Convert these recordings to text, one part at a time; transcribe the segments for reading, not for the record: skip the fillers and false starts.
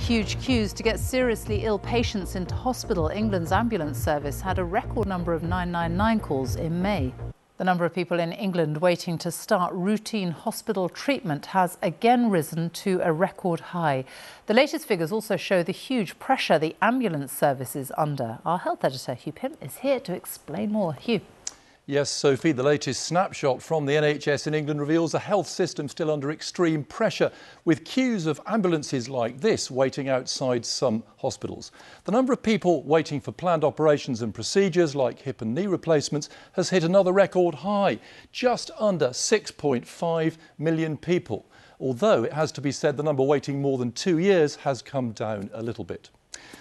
Huge queues to get seriously ill patients into hospital. England's ambulance service had a record number of 999 calls in May. The number of people in England waiting to start routine hospital treatment has again risen to a record high. The latest figures also show the huge pressure the ambulance service is under. Our health editor, Hugh Pym, is here to explain more. Hugh. Yes, Sophie, the latest snapshot from the NHS in England reveals a health system still under extreme pressure, with queues of ambulances like this waiting outside some hospitals. The number of people waiting for planned operations and procedures like hip and knee replacements has hit another record high, just under 6.5 million people. Although it has to be said the number waiting more than 2 years has come down a little bit.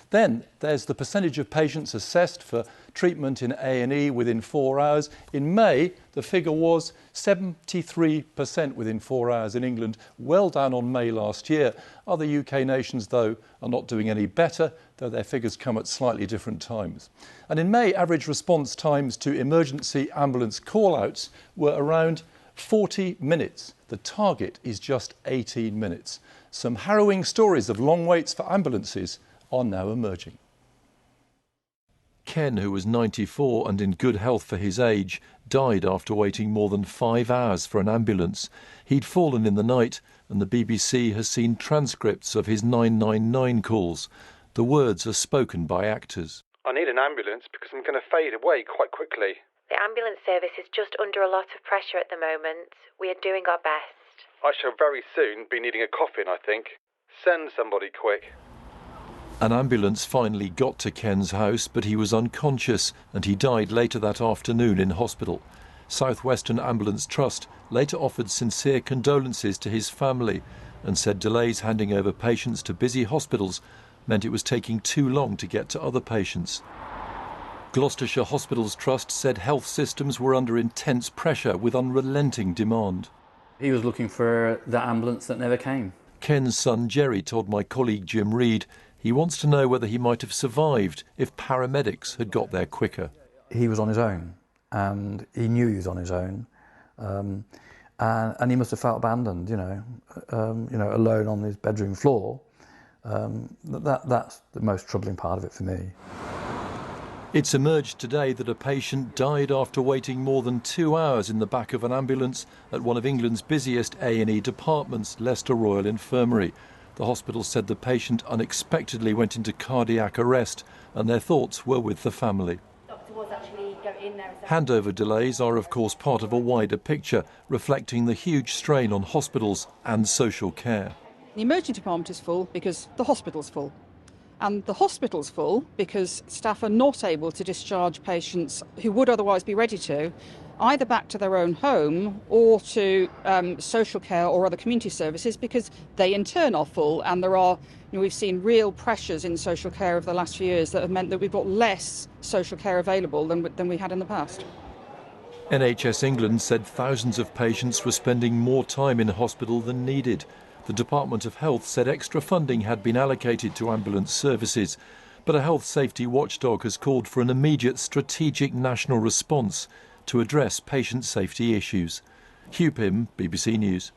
Then there's the percentage of patients assessed for treatment in A&E within 4 hours. In May, the figure was 73% within 4 hours in England, well down on May last year. Other UK nations, though, are not doing any better, though their figures come at slightly different times. And in May, average response times to emergency ambulance call-outs were around 40 minutes. The target is just 18 minutes. Some harrowing stories of long waits for ambulances are now emerging. Ken, who was 94 and in good health for his age, died after waiting more than 5 hours for an ambulance. He'd fallen in the night, and the BBC has seen transcripts of his 999 calls. The words are spoken by actors. I need an ambulance because I'm going to fade away quite quickly. The ambulance service is just under a lot of pressure at the moment. We are doing our best. I shall very soon be needing a coffin, I think. Send somebody quick. An ambulance finally got to Ken's house, but he was unconscious and he died later that afternoon in hospital. South Western Ambulance Trust later offered sincere condolences to his family and said delays handing over patients to busy hospitals meant it was taking too long to get to other patients. Gloucestershire Hospitals Trust said health systems were under intense pressure with unrelenting demand. He was looking for the ambulance that never came. Ken's son Jerry told my colleague Jim Reed he wants to know whether he might have survived if paramedics had got there quicker. He was on his own, and he knew he was on his own, and he must have felt abandoned, alone on his bedroom floor. That's the most troubling part of it for me. It's emerged today that a patient died after waiting more than 2 hours in the back of an ambulance at one of England's busiest A&E departments, Leicester Royal Infirmary. The hospital said the patient unexpectedly went into cardiac arrest and their thoughts were with the family. Handover delays are of course part of a wider picture reflecting the huge strain on hospitals and social care. The emergency department is full because the hospital's full. And the hospital's full because staff are not able to discharge patients who would otherwise be ready to, either back to their own home or to social care or other community services because they in turn are full, and there are, we've seen real pressures in social care over the last few years that have meant that we've got less social care available than we had in the past. NHS England said thousands of patients were spending more time in hospital than needed. The Department of Health said extra funding had been allocated to ambulance services, but a health safety watchdog has called for an immediate strategic national response to address patient safety issues. Hugh Pym, BBC News.